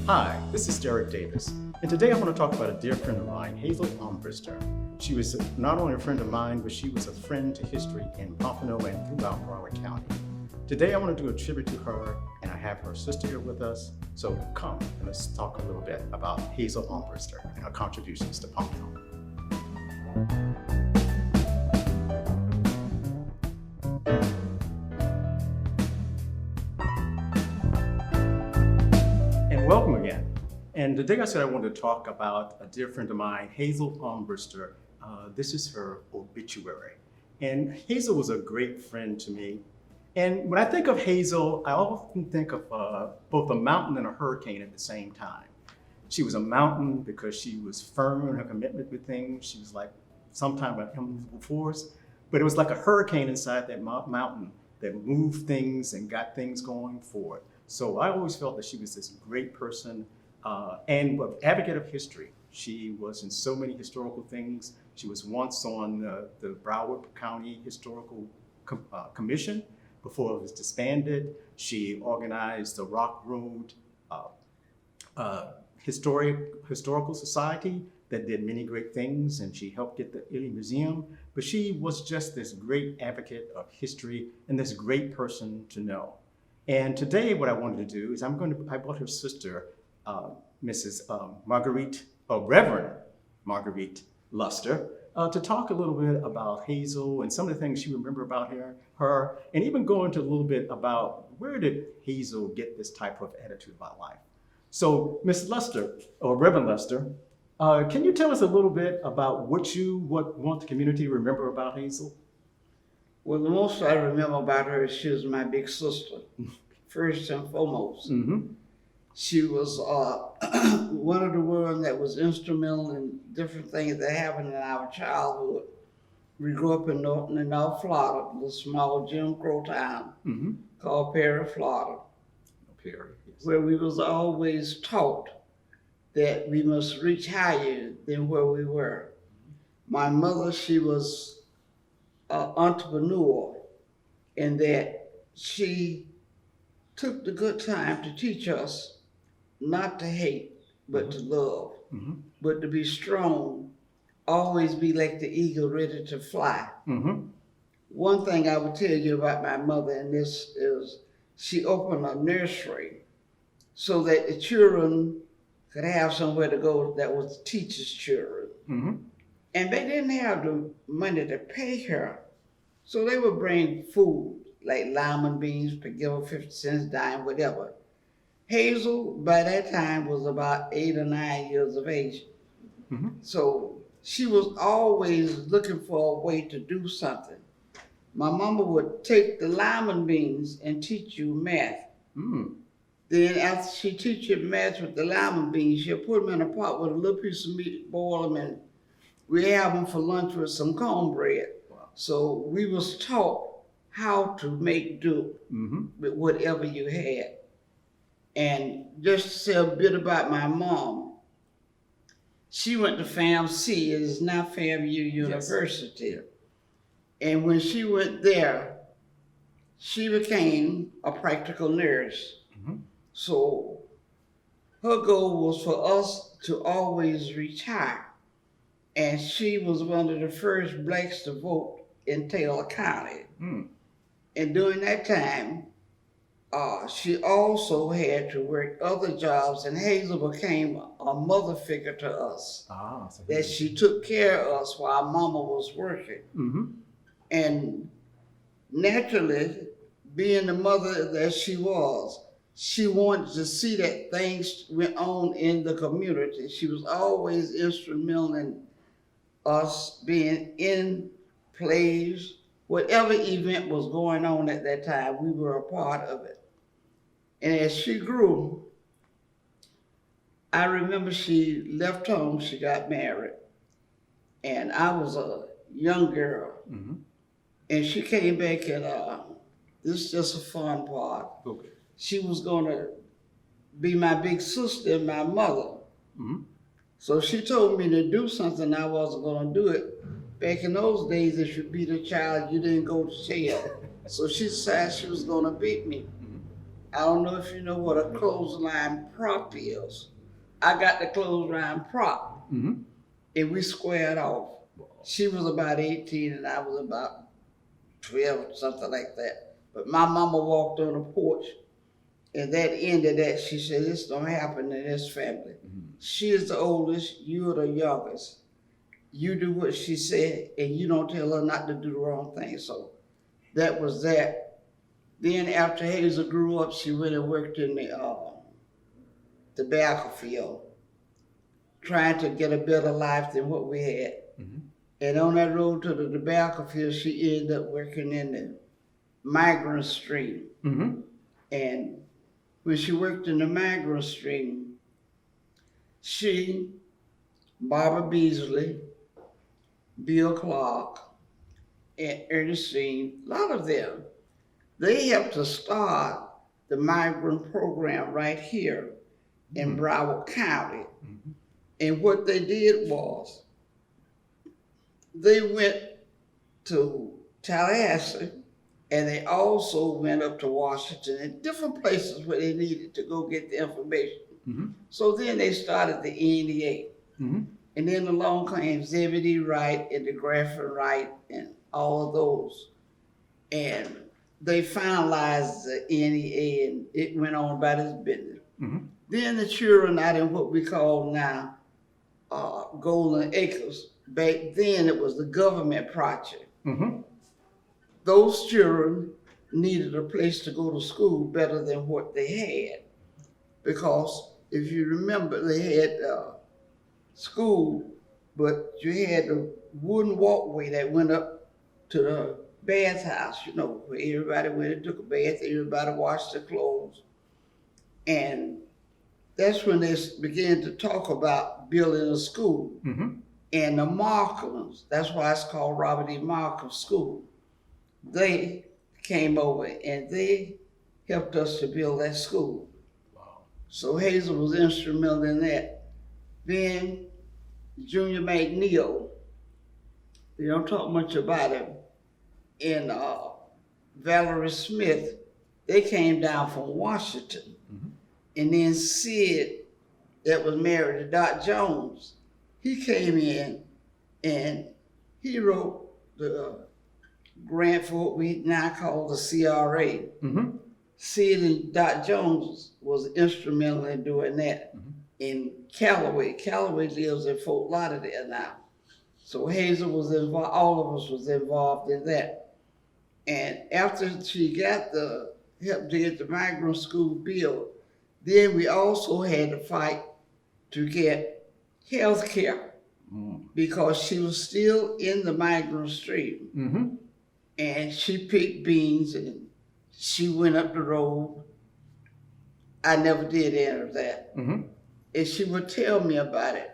Hi, this is Derek Davis, and today I want to talk about a dear friend of mine, Hazel Armbrister. She was not only a friend of mine, but she was a friend to history in Pompano and throughout Broward County. Today I want to do a tribute to her, and I have her sister here with us, so come and let's talk a little bit about Hazel Armbrister and her contributions to Pompano. Welcome again. And today I said I wanted to talk about a dear friend of mine, Hazel Armbrister. This is her obituary. And Hazel was a great friend to me. And when I think of Hazel, I often think of both a mountain and a hurricane at the same time. She was a mountain because she was firm in her commitment with things. She was like sometimes an immovable force, but it was like a hurricane inside that mountain that moved things and got things going forward. So I always felt that she was this great person and an advocate of history. She was in so many historical things. She was once on the Broward County Historical Commission before it was disbanded. She organized the Rock Road Historical Society that did many great things, and she helped get the Illy Museum. But she was just this great advocate of history and this great person to know. And today what I wanted to do is I brought her sister, Mrs. Reverend Marguerite Luster, to talk a little bit about Hazel and some of the things she remembered about her, and even go into a little bit about where did Hazel get this type of attitude about life. So Ms. Luster, or Reverend Luster, can you tell us a little bit about what you want the community to remember about Hazel? Well, the most I remember about her is she was my big sister, first and foremost. Mm-hmm. She was one of the ones that was instrumental in different things that happened in our childhood. We grew up in North Florida, a small Jim Crow town called Perry, Florida, where we was always taught that we must reach higher than where we were. My mother, she was an entrepreneur in that she took the good time to teach us not to hate, but to love, but to be strong, always be like the eagle ready to fly. One thing I would tell you about my mother, and this is, she opened a nursery so that the children could have somewhere to go that was the teacher's children. And they didn't have the money to pay her. So they would bring food, like lima beans, give her 50 cents, dime, whatever. Hazel, by that time, was about 8 or 9 years of age. So she was always looking for a way to do something. My mama would take the lima beans and teach you math. Then after she teach you math with the lima beans, she'll put them in a pot with a little piece of meat, boil them, and we have them for lunch with some cornbread. Wow. So we was taught how to make do with whatever you had. And just to say a bit about my mom, she went to FAMC, it is now FAMU University. Yes. And when she went there, she became a practical nurse. So her goal was for us to always retire. And she was one of the first blacks to vote in Taylor County. And during that time, she also had to work other jobs, and Hazel became a mother figure to us. That she took care of us while Mama was working. And naturally, being the mother that she was, she wanted to see that things went on in the community. She was always instrumental in us being in plays, whatever event was going on at that time, we were a part of it. And as she grew, I remember she left home, she got married, and I was a young girl. And she came back and this is just a fun part. She was gonna be my big sister and my mother. So she told me to do something, I wasn't gonna do it. Back in those days, if you beat a child, you didn't go to jail. So she decided she was gonna beat me. I don't know if you know what a clothesline prop is. I got the clothesline prop, and we squared off. She was about 18 and I was about 12, something like that. But my mama walked on the porch, and that ended that. She said, this don't happen in this family. She is the oldest, you are the youngest. You do what she said, and you don't tell her not to do the wrong thing. So that was that. Then after Hazel grew up, she went and worked in the tobacco field, trying to get a better life than what we had. And on that road to the tobacco field, she ended up working in the migrant stream. And when she worked in the migrant stream, she, Barbara Beasley, Bill Clark, and Ernestine, a lot of them, they helped to start the migrant program right here in Broward County. And what they did was, they went to Tallahassee, and they also went up to Washington and different places where they needed to go get the information. So then they started the NEA. And then along came Zebedee Wright and the Graffin Wright and all of those. And they finalized the NEA and it went on about its business. Then the children out in what we call now Golden Acres. Back then it was the government project. Those children needed a place to go to school better than what they had. Because if you remember, they had school, but you had the wooden walkway that went up to the bathhouse, you know, where everybody went and took a bath, everybody washed their clothes. And that's when they began to talk about building a school. And the Markhams, that's why it's called Robert E. Markham School, they came over and they helped us to build that school. So Hazel was instrumental in that. Then Junior McNeil, they don't talk much about him, and Valerie Smith, they came down from Washington. And then Sid, that was married to Dot Jones, he came in and he wrote the grant for what we now call the CRA. Sid and Dot Jones was instrumental in doing that. In Callaway lives in Fort Lauderdale now. So Hazel was involved, all of us was involved in that. And after she got the help to get the migrant school built, then we also had to fight to get health care because she was still in the migrant stream. And she picked beans and she went up the road. I never did any of that. And she would tell me about it.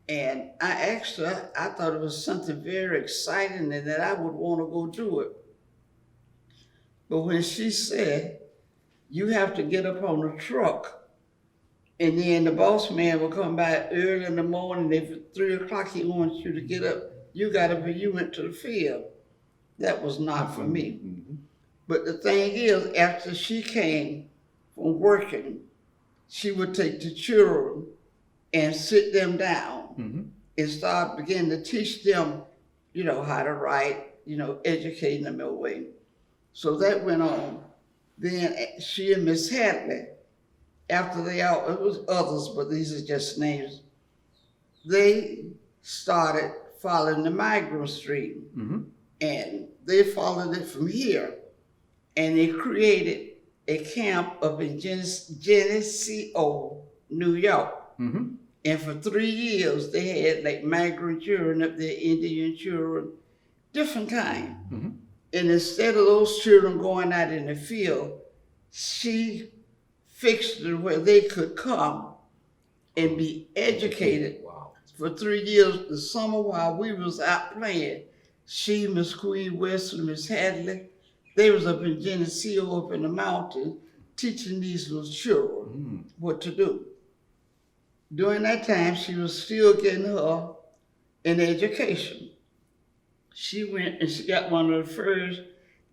And I asked her, I thought it was something very exciting and that I would want to go do it. But when she said, you have to get up on the truck, and then the boss man will come by early in the morning, if at 3 o'clock he wants you to get up, you went to the field. That was not for me. But the thing is, after she came from working, she would take the children and sit them down and begin to teach them, you know, how to write, you know, educating them that way. So that went on. Then she and Miss Hadley, after it was others, but these are just names, they started following the migrant stream. And they followed it from here. And they created a camp up in Geneseo, New York. And for 3 years, they had like migrant children up there, Indian children, different kind. And instead of those children going out in the field, she fixed it where they could come and be educated. For 3 years, the summer while we was out playing, she, Miss Queen West, and Miss Hadley, they was up in Geneseo, up in the mountain, teaching these little children what to do. During that time, she was still getting her an education. She went and she got one of the first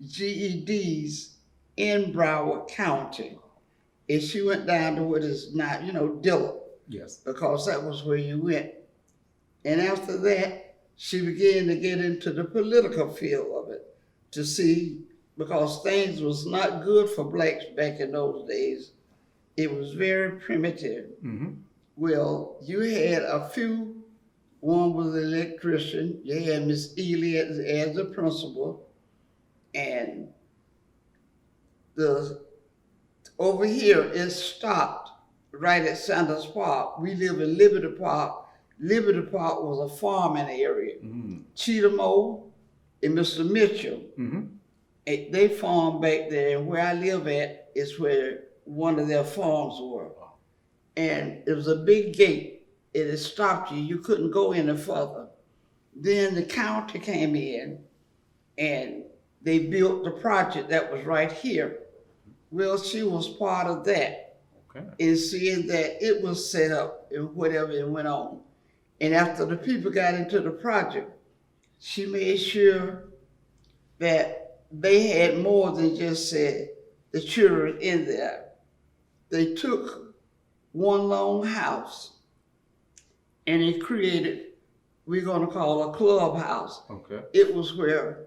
GEDs in Broward County. And she went down to what is now, Dillon, Yes. because that was where you went. And after that, she began to get into the political field of it to see, because things was not good for blacks back in those days. It was very primitive. Mm-hmm. Well, you had a few. One was an electrician. You had Miss Ely as the principal. And over here it stopped right at Sanders Park. We live in Liberty Park. Liberty Park was a farming area. Mm-hmm. Cheetamo and Mr. Mitchell, Mm-hmm. they farmed back there. And where I live at is where one of their farms were. And it was a big gate. It stopped you. You couldn't go any further. Then the county came in and they built the project that was right here. Well, she was part of that. Okay. And seeing that it was set up and whatever it went on. And after the people got into the project, she made sure that they had more than just said the children in there. They took one long house and they created, we're gonna call a clubhouse. Okay. It was where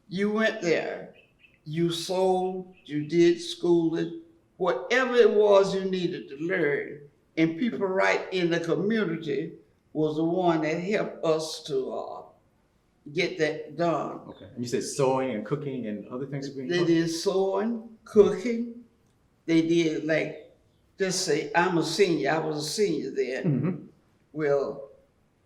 you went there, you sold, you did schooling, whatever it was you needed to learn. And people right in the community was the one that helped us to get that done. Okay. And you said sewing and cooking and other things being They cooked? did sewing, cooking. They did just say, I'm a senior. I was a senior then. Mm-hmm. Well,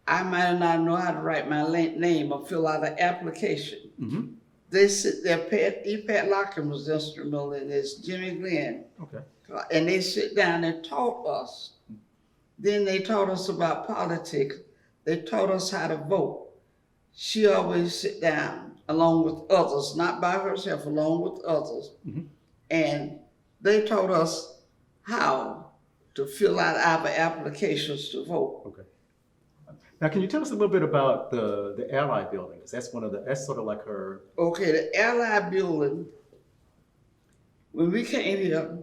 I might not know how to write my name or fill out an application. Mm-hmm. They sit there, Pat Locken was instrumental in this, Jimmy Glenn. Okay. And they sit down and taught us. Then they taught us about politics. They taught us how to vote. She always sit down along with others, not by herself, along with others. Mm-hmm. And they taught us how to fill out our applications to vote. Okay. Now, can you tell us a little bit about the Ally building? 'Cause that's that's sort of like her. Okay, the Ally building, when we came here,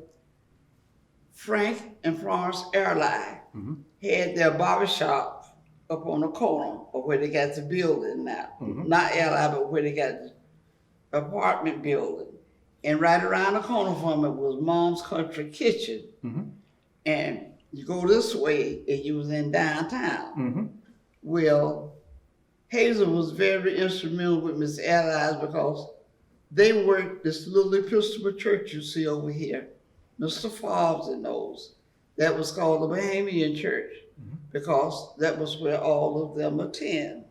Frank and Florence Ally Mm-hmm. had their barber shop up on the corner of where they got the building now. Mhm. Not Ally, but where they got the apartment building. And right around the corner from it was Mom's Country Kitchen. Mm-hmm. And you go this way and you was in downtown. Mm-hmm. Well, Hazel was very instrumental with Miss Allies because they worked this little Episcopal church you see over here. Mr. Fobbs and those. That was called the Bahamian Church because that was where all of them attend.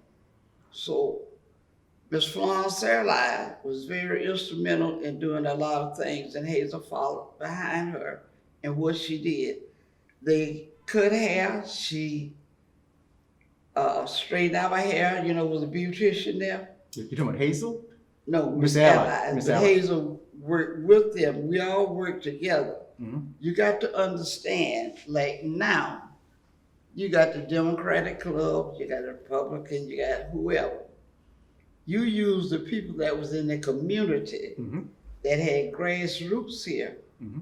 So Miss Florence Ally was very instrumental in doing a lot of things, and Hazel followed behind her and what she did. They cut hair. She straightened out my hair. Was a beautician there. You're talking about Hazel? No, Miss Miss Ally. Ally. Miss But Ally. Hazel worked with them. We all worked together. Mm-hmm. You got to understand, like now, you got the Democratic Club, you got the Republican, you got whoever. You use the people that was in the community Mm-hmm. that had grassroots here Mm-hmm.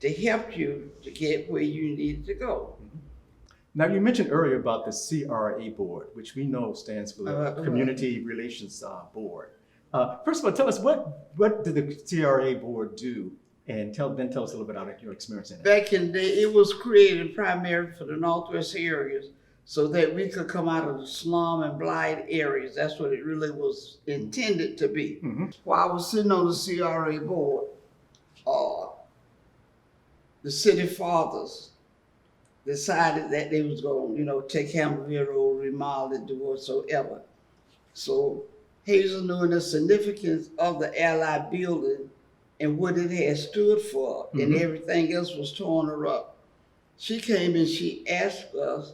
to help you to get where you needed to go. Now, you mentioned earlier about the CRA board, which we know stands for the Right. Community Relations Board. First of all, tell us what did the CRA board do, and then tell us a little bit about your experience in it. Back in the day, it was created primarily for the Northwest areas so that we could come out of the slum and blight areas. That's what it really was intended to be. Mm-hmm. While I was sitting on the CRA board, the city fathers decided that they was going to, take Campbellville Road, remodel it, do whatsoever. So Hazel, knowing the significance of the Allied building and what it had stood for, and everything else was torn her up, she came and she asked us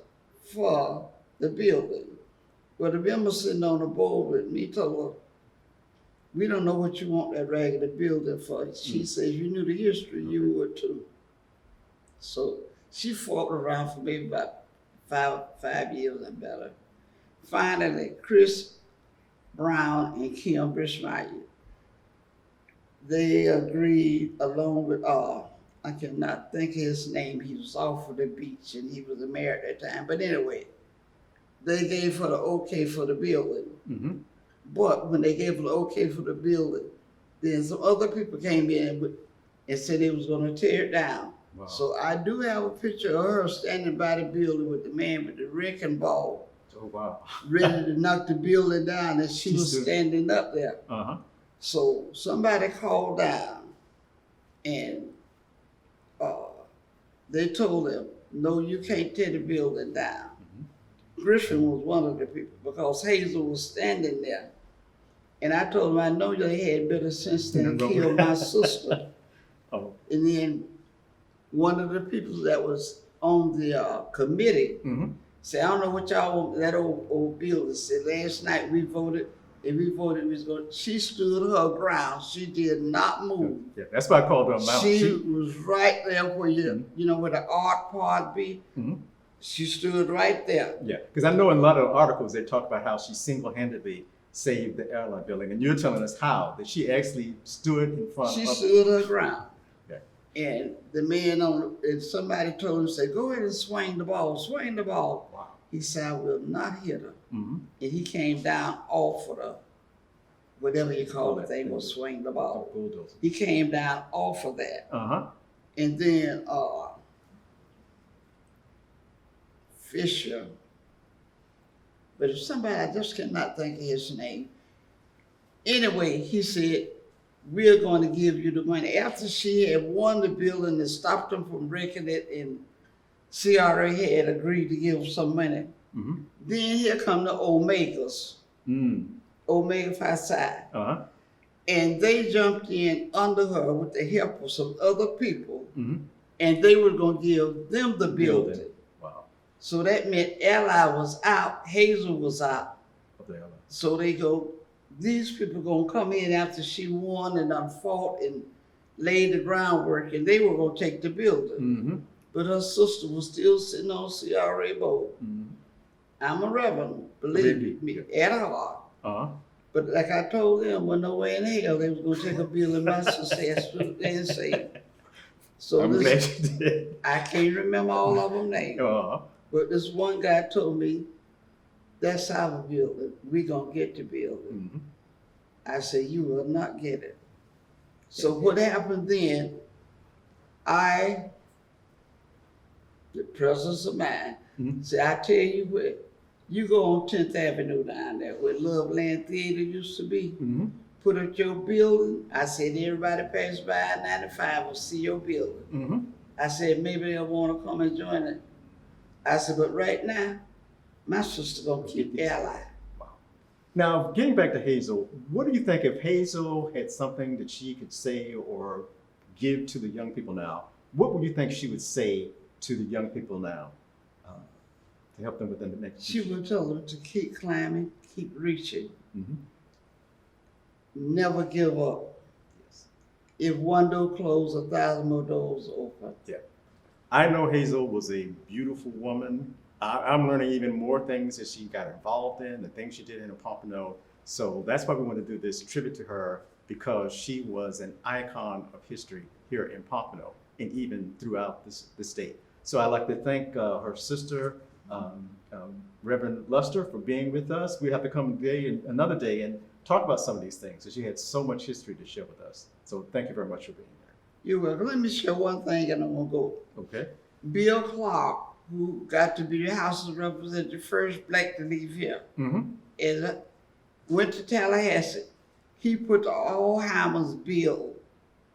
for the building. Well, the member sitting on the board with me told her, we don't know what you want that raggedy building for. She says, you knew the history, you would too. So she fought around for maybe about five years and better. Finally, Chris Brown and Kim Brishmeyer, they agreed along with, I cannot think of his name, he was off of the beach and he was married at that time. But anyway, they gave her the okay for the building. Mm-hmm. But when they gave her the okay for the building, then some other people came in and said they was gonna tear it down. Wow. So I do have a picture of her standing by the building with the man with the wrecking ball, Oh, wow. ready to knock the building down, and she was standing up there. Uh-huh. So somebody called down, and they told them, no, you can't tear the building down. Griffin was one of the people because Hazel was standing there. And I told him, I know they had better sense than to kill my sister. Oh. And then one of the people that was on the committee said, I don't know what y'all want, that old builder said, last night we voted, and we voted we was going, she stood her ground. She did not move. Yeah, that's why I called her a mountain. She was right there where you know, where the art part be. She stood right there. Yeah, because I know in a lot of articles they talk about how she single-handedly saved the airline building, and you're telling us how, that she actually stood in front of... She stood her ground. Okay. And the man and somebody told him, say, go ahead and swing the ball, swing the ball. Wow. He said, I will not hit her. And he came down off of the, whatever you call it, they will swing the ball. Bulldozer. He came down off of that. And then Fisher, but if somebody, I just cannot think of his name. Anyway, he said, we're going to give you the money. After she had won the building and stopped them from wrecking it, and CRA had agreed to give them some money, then here come the Omegas, Omega Phi Psi. And they jumped in under her with the help of some other people, and they were going to give them the building. Wow. So that meant Ally was out, Hazel was out. So they go, these people gonna come in after she won and done fought and laid the groundwork, and they were gonna take the building. But her sister was still sitting on CRA board. I'm a Reverend, believe me, at heart. But like I told them, when no way in hell they was gonna take a building my sister had stood there and say. So I'm glad you did. I can't remember all of them names. But this one guy told me, that's our building. We gonna get the building. I said, you will not get it. So what happened then, the presence of mind, said, I tell you what, you go on 10th Avenue down there where Loveland Theater used to be, put up your building. I said, everybody pass by 95 will see your building. I said, maybe they'll wanna come and join it. I said, but right now, my sister gonna keep Ally. Wow. Now, getting back to Hazel, what do you think if Hazel had something that she could say or give to the young people now? What would you think she would say to the young people now to help them within the next? She would tell them to keep climbing, keep reaching, never give up. Yes. If one door closed, 1,000 more doors open. Yeah. I know Hazel was a beautiful woman. I'm learning even more things that she got involved in, the things she did in Pompano. So that's why we want to do this tribute to her, because she was an icon of history here in Pompano and even throughout the state. So I'd like to thank her sister, Reverend Luster, for being with us. We have to come another day and talk about some of these things, because she had so much history to share with us. So thank you very much for being here. You're welcome. Let me share one thing and I'm gonna go. Okay. Bill Clark, who got to be the House of Representatives, the first black to leave here, and went to Tallahassee. He put the Alzheimer's bill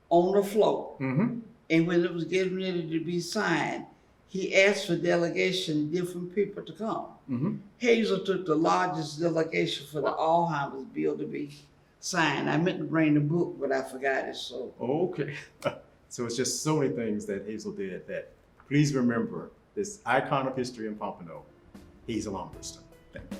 on the floor. And when it was getting ready to be signed, he asked for delegation, different people to come. Hazel took the largest delegation for the Alzheimer's bill to be signed. I meant to bring the book, but I forgot it, so. Okay. So it's just so many things that Hazel did that please remember this icon of history in Pompano, Hazel Armbrister. Thank you.